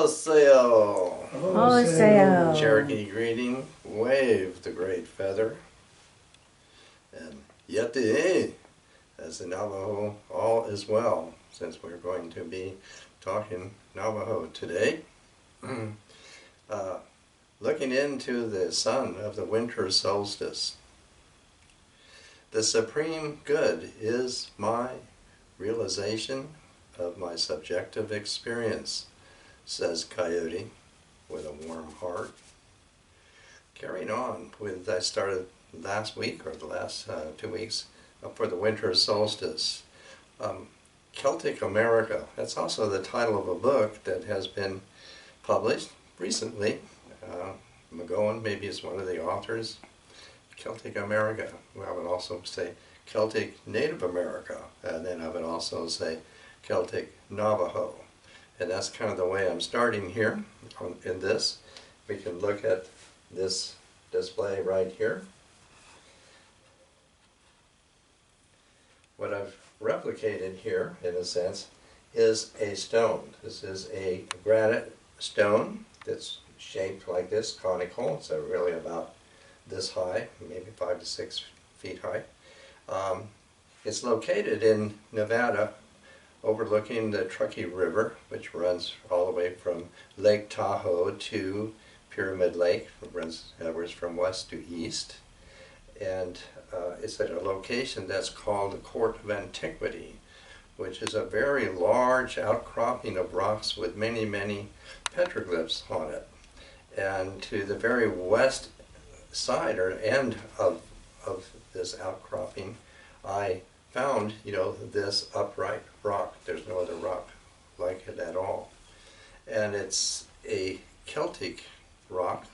Oseo! Oseo! Cherokee greeting, wave the great feather. And Yeti, as the Navajo, all is well, since we're going to be talking Navajo today. Looking into the sun of the winter solstice. The supreme good is my realization of my subjective experience, says Coyote with a warm heart. Carrying on with, I started last week or the last 2 weeks for the winter solstice. Celtic America, that's also the title of a book that has been published recently. McGowan maybe is one of the authors. Celtic America. I would also say Celtic Native America, and then I would also say Celtic Navajo. And that's kind of the way I'm starting here in this. We can look at this display right here. What I've replicated here, in a sense, is a stone. This is a granite stone that's shaped like this, conical. It's really about this high, maybe 5 to 6 feet high. It's located in Nevada, overlooking the Truckee River, which runs all the way from Lake Tahoe to Pyramid Lake. It runs from west to east. And it's at a location that's called the Court of Antiquity, which is a very large outcropping of rocks with many, many petroglyphs on it. And to the very west side or end of this outcropping, I found, this upright rock. There's no other rock like it at all. And it's a Celtic rock,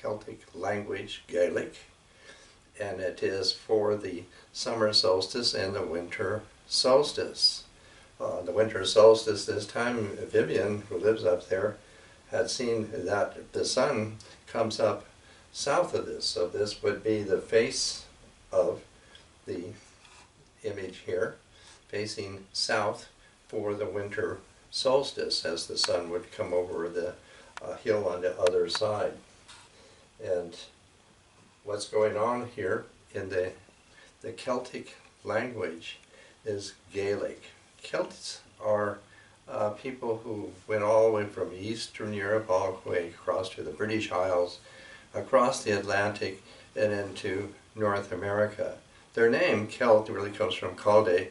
Celtic language, Gaelic, and it is for the summer solstice and the winter solstice. The winter solstice this time, Vivian, who lives up there, had seen that the sun comes up south of this. So this would be the face of the image here, facing south for the winter solstice, as the sun would come over the hill on the other side. And what's going on here in the Celtic language is Gaelic. Celts are people who went all the way from Eastern Europe all the way across to the British Isles, across the Atlantic, and into North America. Their name, Celt, really comes from Calde,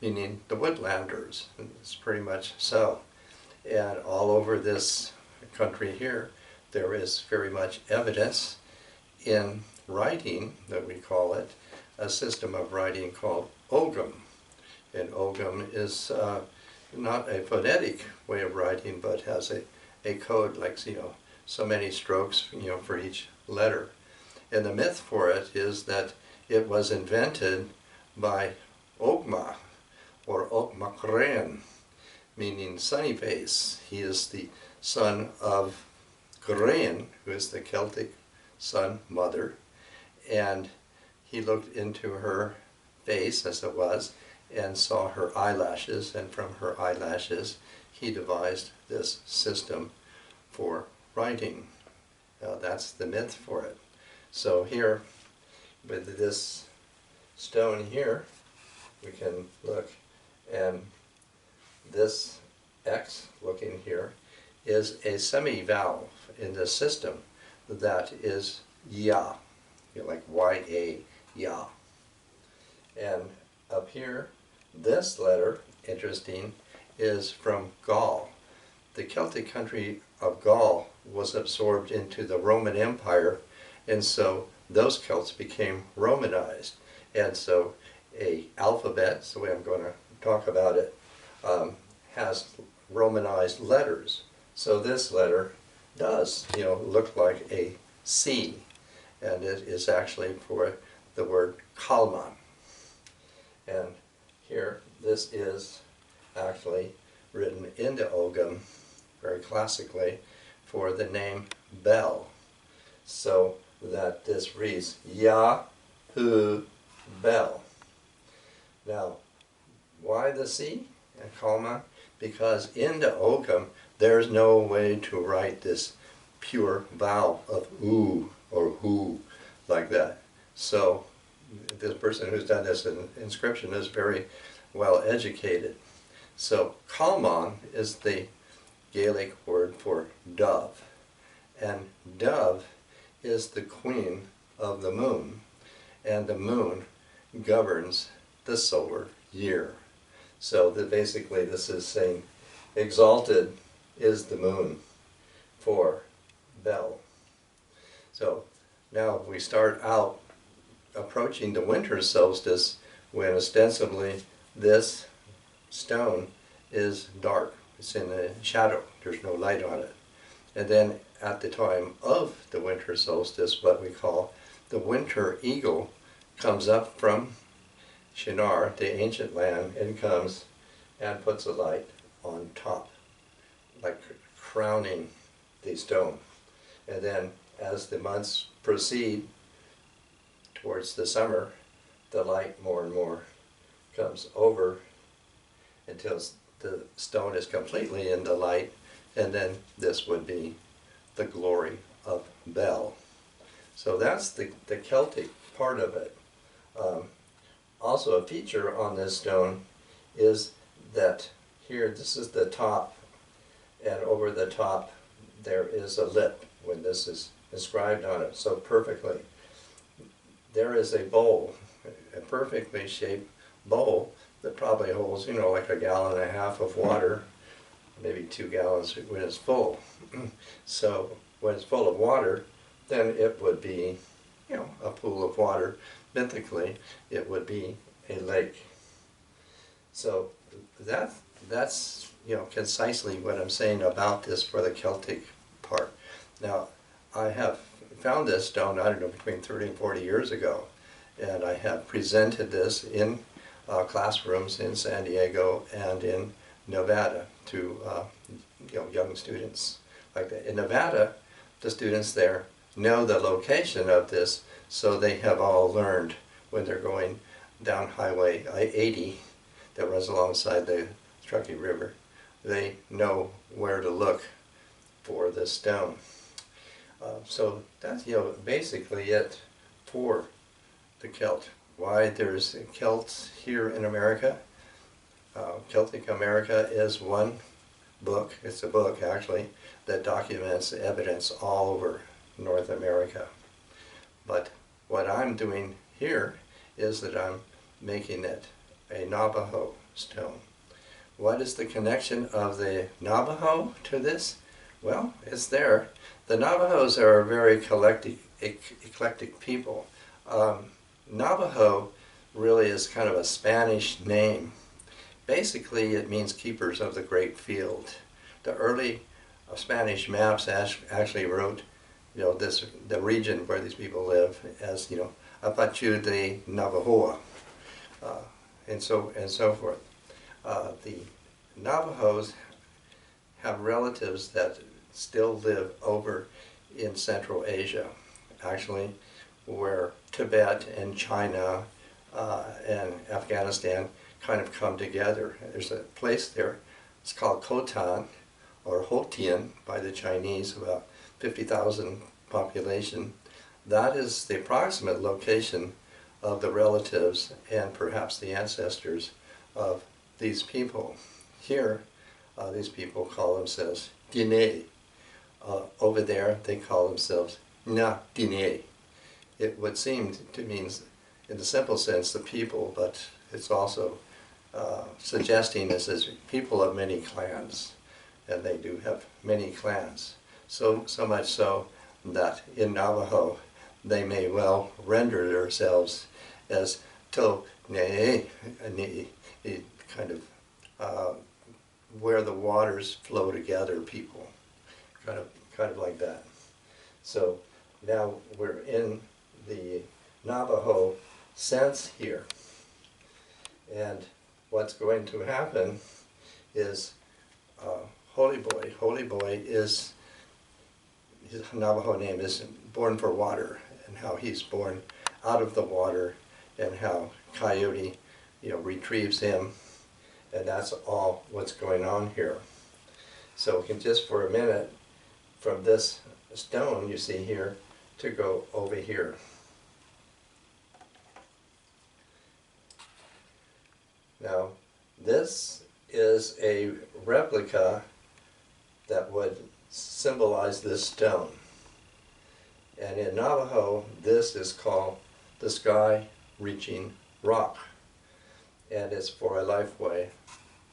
meaning the woodlanders. And it's pretty much so. And all over this country here, there is very much evidence in writing, that we call it, a system of writing called Ogham. And Ogham is not a phonetic way of writing, but has a code, like, so many strokes, for each letter. And the myth for it is that it was invented by Ogma, or Ogmacren, meaning sunny face. He is the son of Grain, who is the Celtic sun mother, and he looked into her face, as it was, and saw her eyelashes, and from her eyelashes he devised this system for writing. That's the myth for it. So here, with this stone here, we can look, and this X looking here is a semi-vowel in the system that is Ya, like Y-A, Ya. And up here, this letter, interesting, is from Gaul. The Celtic country of Gaul was absorbed into the Roman Empire, and so those Celts became Romanized. And so a alphabet, the way I'm going to talk about it, has Romanized letters. So this letter does, look like a C, and it is actually for the word Kalman. And here, this is actually written into Ogham, very classically, for the name Bel. So that this reads Yahu Bel. Now, why the C and Kalman? Because into Ogham There's no way to write this pure vowel of oo or who like that. So this person who's done this inscription is very well educated. So Kalman is the Gaelic word for dove, and dove is the queen of the moon, and the moon governs the solar year. So that basically this is saying exalted is the moon for Bel. So now we start out approaching the winter solstice when ostensibly this stone is dark. It's in the shadow. There's no light on it. And then at the time of the winter solstice, what we call the winter eagle comes up from Shinar, the ancient land, and comes and puts a light on top, like crowning the stone. And then as the months proceed towards the summer, the light more and more comes over until the stone is completely in the light, and then this would be the glory of Bel. So that's the Celtic part of it. Also a feature on this stone is that here, this is the top, and over the top there is a lip when this is inscribed on it so perfectly. There is a bowl, a perfectly shaped bowl that probably holds, you know, like 1.5 gallons of water, maybe 2 gallons when it's full. So when it's full of water, then it would be, you know, a pool of water. Mythically, it would be a lake. So that's, you know, concisely what I'm saying about this for the Celtic part. Now, I have found this stone, I don't know, between 30 and 40 years ago, and I have presented this in classrooms in San Diego and in Nevada to you know, young students like that. In Nevada, the students there know the location of this, so they have all learned when they're going down Highway I-80 that runs alongside the Truckee River. They know where to look for this stone. So that's, you know, basically it for the Celt. Why there's Celts here in America. Celtic America is one book, it's a book actually, that documents evidence all over North America. But what I'm doing here is that I'm making it a Navajo stone. What is the connection of the Navajo to this? Well, it's there. The Navajos are a very eclectic people. Navajo really is kind of a Spanish name. Basically, it means keepers of the great field. The early Spanish maps actually wrote, you know, the region where these people live as, you know, Apache de Navajoa, and so forth. The Navajos have relatives that still live over in Central Asia, actually, where Tibet and China and Afghanistan kind of come together. There's a place there, it's called Khotan, or Hotian by the Chinese, about 50,000 population. That is the approximate location of the relatives and perhaps the ancestors of these people. Here, these people call themselves Dine. Over there, they call themselves Na Dine. It would seem to mean, in the simple sense, the people, but it's also suggesting this as people of many clans, and they do have many clans. So much so that in Navajo, they may well render themselves as to ne, kind of where the waters flow together people, kind of like that. So now we're in the Navajo sense here, and what's going to happen is Holy Boy is, his Navajo name is born for water, and how he's born out of the water, and how Coyote, you know, retrieves him, and that's all what's going on here. So we can just for a minute, from this stone you see here, to go over here. Now, this is a replica that would symbolize this stone. And in Navajo, this is called the sky-reaching rock. And it's for a lifeway,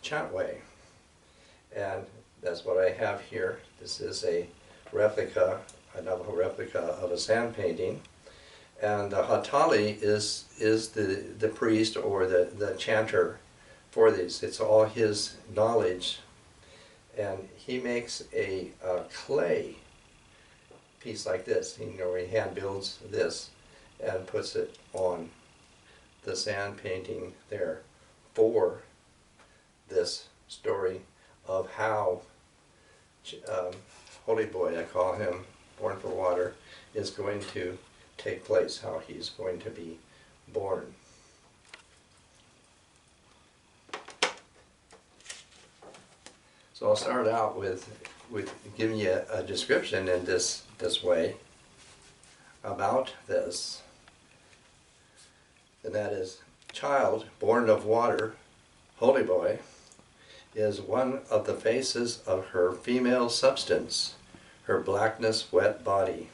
chantway. And that's what I have here. This is a replica, a Navajo replica of a sand painting. And the Hatali is the priest or the chanter for these. It's all his knowledge. And he makes a clay piece like this. He hand builds this and puts it on the sand painting there for this story of how Holy Boy, I call him, born for water, is going to take place, how he's going to be born. So I'll start out with giving you a description in this way about this. And that is, child born of water, Holy Boy, is one of the faces of her female substance, her blackness wet body,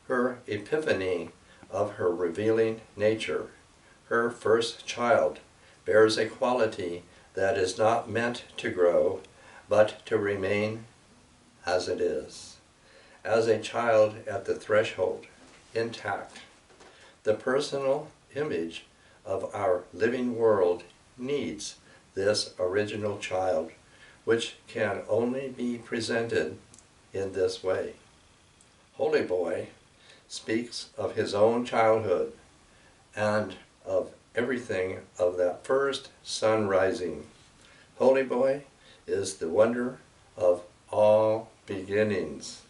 her epiphany of her revealing nature. Her first child bears a quality that is not meant to grow, but to remain as it is. As a child at the threshold, intact, the personal image of our living world needs this original child, which can only be presented in this way. Holy Boy speaks of his own childhood and of everything of that first sun rising. Holy Boy is the wonder of all beginnings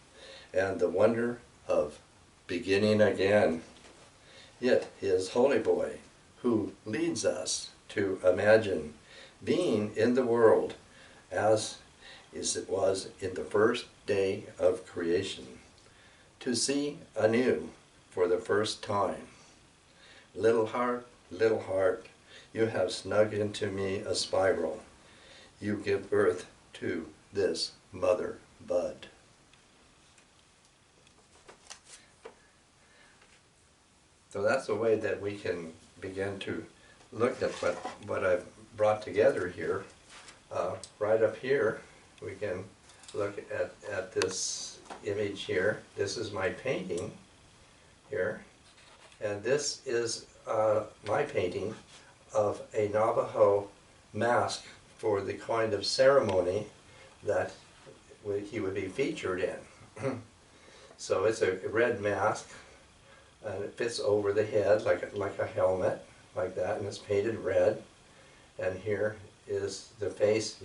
and the wonder of beginning again. It is Holy Boy who leads us to imagine being in the world as it was in the first day of creation, to see anew for the first time. Little heart, you have snug into me a spiral. You give birth to this mother bud. So that's the way that we can begin to look at what I've brought together here. Right up here, we can look at this image here. This is my painting here. And this is my painting of a Navajo mask for the kind of ceremony that he would be featured in. So it's a red mask, and it fits over the head like a helmet, like that, and it's painted red. And here is the face,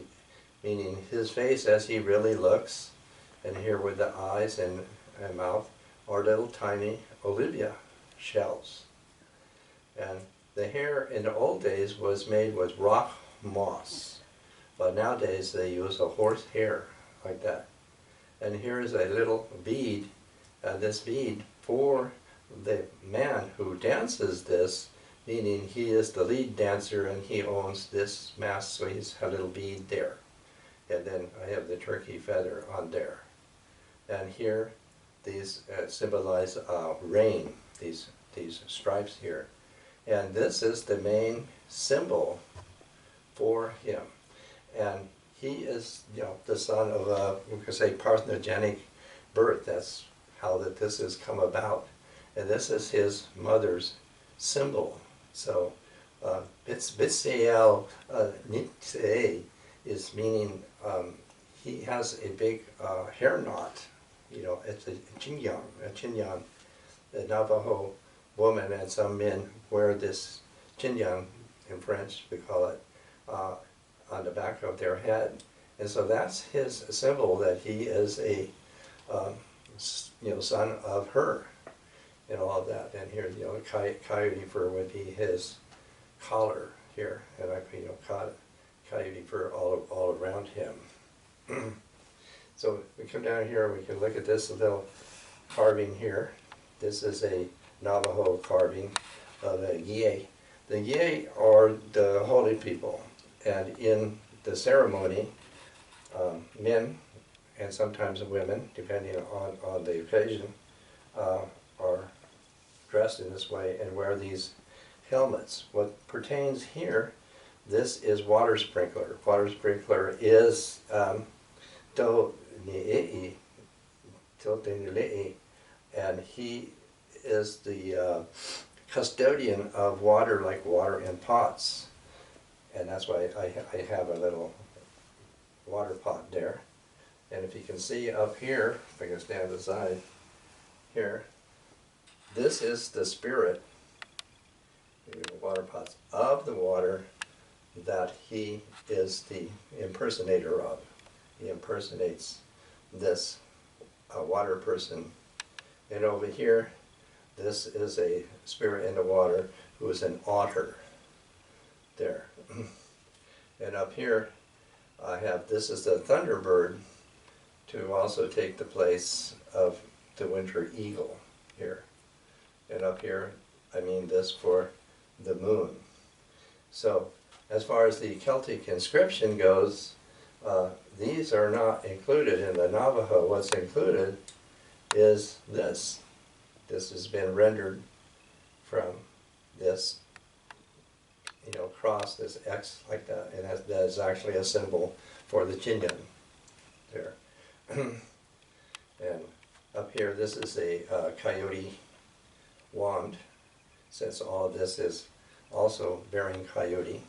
meaning his face as he really looks, and here with the eyes and mouth are little tiny olivia shells. And the hair in the old days was made with rock moss, but nowadays they use a horse hair like that. And here is a little bead, this bead for the man who dances this, meaning he is the lead dancer and he owns this mask, so he's a little bead there. And then I have the turkey feather on there. And here these symbolize rain, these stripes here. And this is the main symbol for him. And he is, the son of a, we could say, parthenogenic birth. That's how this has come about. And this is his mother's symbol. So, Bitsiel Nitse is meaning he has a big hair knot. It's a chinyan. The Navajo woman and some men wear this chinyan, in French we call it, on the back of their head. And so that's his symbol, that he is a son of her, and all of that. And here, coyote fur would be his collar here, and I coyote fur all around him. So we come down here, we can look at this little carving here. This is a Navajo carving of a Yei. The Yei are the holy people, and in the ceremony, men and sometimes women, depending on the occasion, are dressed in this way and wear these helmets. What pertains here, this is water sprinkler. Water sprinkler is Do Ni'i, and he is the custodian of water, like water in pots. And that's why I have a little water pot there. And if you can see up here, if I can stand aside here, this is the spirit, the water pots, of the water that he is the impersonator of. He impersonates this water person. And over here, this is a spirit in the water who is an otter there. And up here, I have, this is the thunderbird to also take the place of the winter eagle here. And up here, I mean this for the moon. So as far as the Celtic inscription goes, these are not included in the Navajo. What's included is this. This has been rendered from this, cross, this X like that, and that is actually a symbol for the Chinyan there. And up here, this is a Coyote wand, since all of this is also bearing Coyote.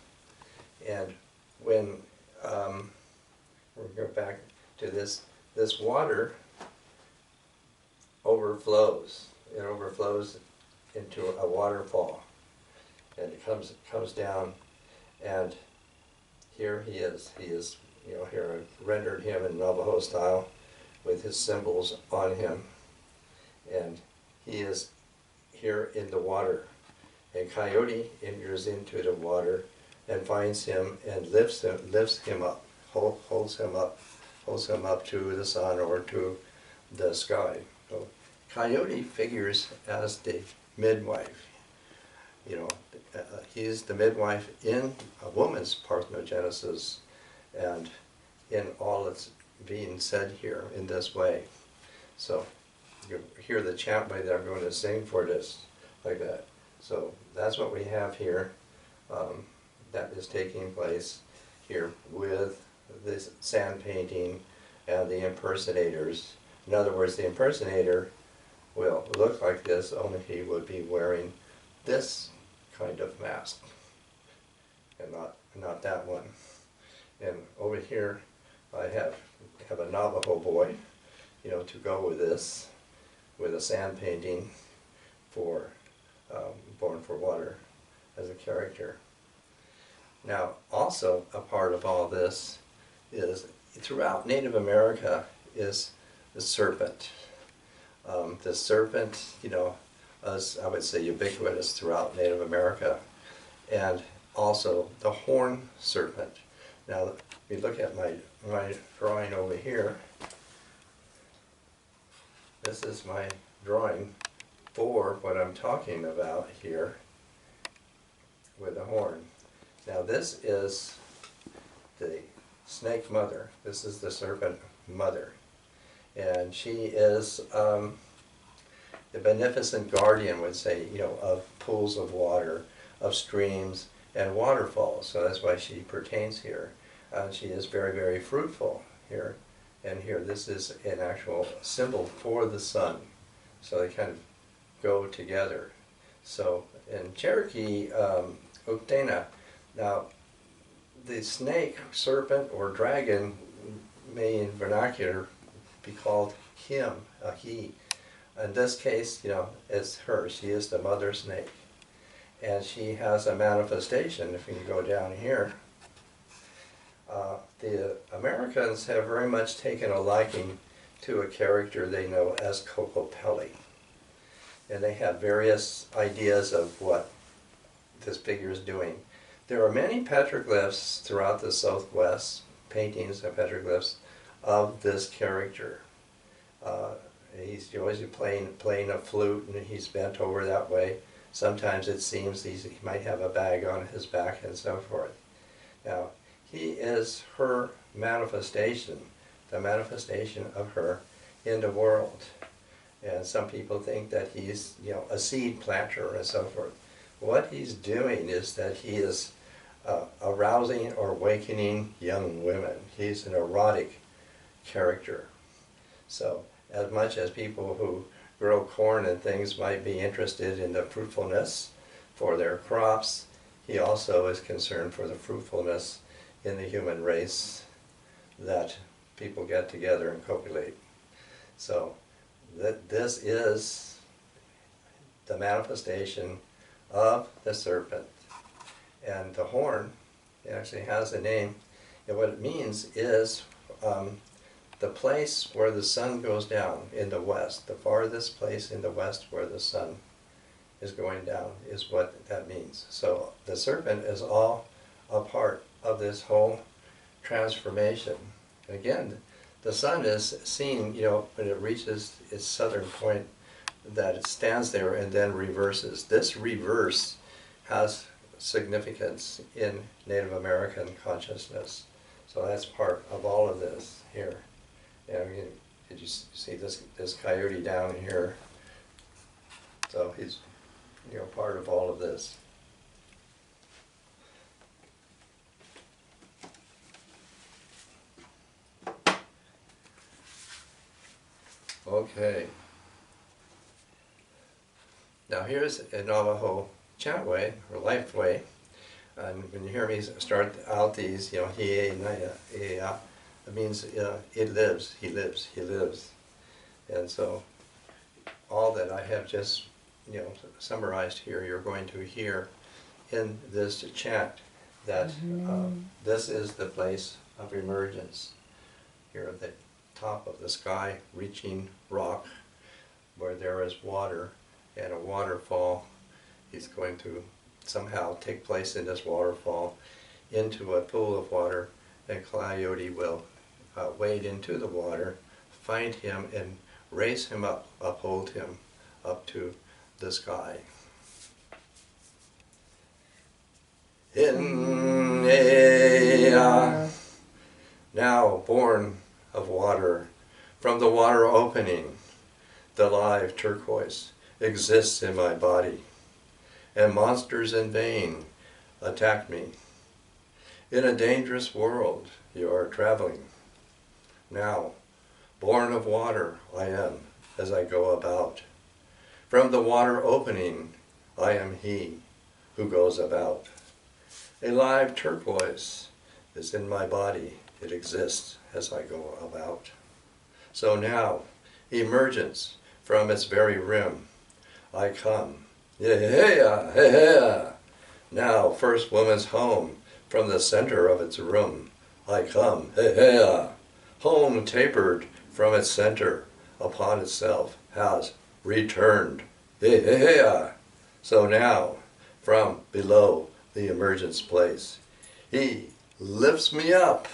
And when we'll go back to this water overflows. It overflows into a waterfall, and it comes down, and here he is. He is, here I rendered him in Navajo style with his symbols on him, and he is here in the water. And Coyote enters into the water and finds him and lifts him up, holds him up to the sun or to the sky. So Coyote figures as the midwife. He's the midwife in a woman's parthenogenesis, and in all that's being said here in this way. So you hear the chant way that I'm going to sing for this, like that. So that's what we have here. That is taking place here with this sand painting and the impersonators. In other words, the impersonator will look like this, only he would be wearing this kind of mask and not that one. And over here I have a Navajo boy, to go with this, with a sand painting for Born for Water as a character. Now, also a part of all this is, throughout Native America, is the serpent. The serpent, is, I would say, ubiquitous throughout Native America, and also the horn serpent. Now, if you look at my drawing over here, this is my drawing for what I'm talking about here with the horn. Now, this is the snake mother. This is the serpent mother. And she is the beneficent guardian, would say, of pools of water, of streams and waterfalls. So that's why she pertains here. She is very, very fruitful here. And here, this is an actual symbol for the sun. So they kind of go together. So in Cherokee, Uktena, now the snake, serpent, or dragon may in vernacular be called him, a he. In this case, it's her. She is the mother snake. And she has a manifestation. If you go down here, the Americans have very much taken a liking to a character they know as Kokopelli. And they have various ideas of what this figure is doing. There are many petroglyphs throughout the Southwest, paintings and petroglyphs of this character. He's always playing a flute, and he's bent over that way. Sometimes it seems he might have a bag on his back and so forth. Now, he is her manifestation, the manifestation of her in the world. And some people think that he's, a seed planter and so forth. What he's doing is that he is arousing or awakening young women. He's an erotic character. So, as much as people who grow corn and things might be interested in the fruitfulness for their crops, he also is concerned for the fruitfulness in the human race that people get together and copulate. So this is the manifestation of the serpent. And the horn, it actually has a name, and what it means is the place where the sun goes down in the west, the farthest place in the west where the sun is going down is what that means. So the serpent is all a part of this whole transformation. And again, the sun is seen, when it reaches its southern point, that it stands there and then reverses. This reverse has significance in Native American consciousness. So that's part of all of this here. Did you see this coyote down here? So he's, part of all of this. Okay. Now here's a Navajo chant way, or life way. And when you hear me start out these, he, it means it lives, he lives, he lives. And so all that I have just, summarized here, you're going to hear in this chant that this is the place of emergence. Here at the top of the sky, reaching rock, where there is water and a waterfall. He's going to somehow take place in this waterfall into a pool of water, and Coyote will wade into the water, find him, and raise him up, uphold him up to the sky. Now born of water, from the water opening, the live turquoise exists in my body, and monsters in vain attack me. In a dangerous world you are traveling. Now, born of water I am as I go about. From the water opening I am he who goes about. A live turquoise is in my body. It exists as I go about. So now, emergence from its very rim, I come. Yeah. Now, first woman's home, from the center of its room, I come. Home tapered from its center, upon itself, has returned. So now, from below the emergence place, he lifts me up.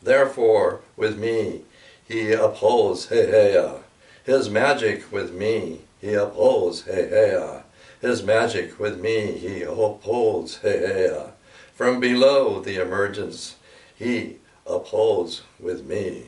Therefore, with me, he upholds. His magic with me, he upholds. His magic with me, he upholds. From below the emergence, he upholds with me.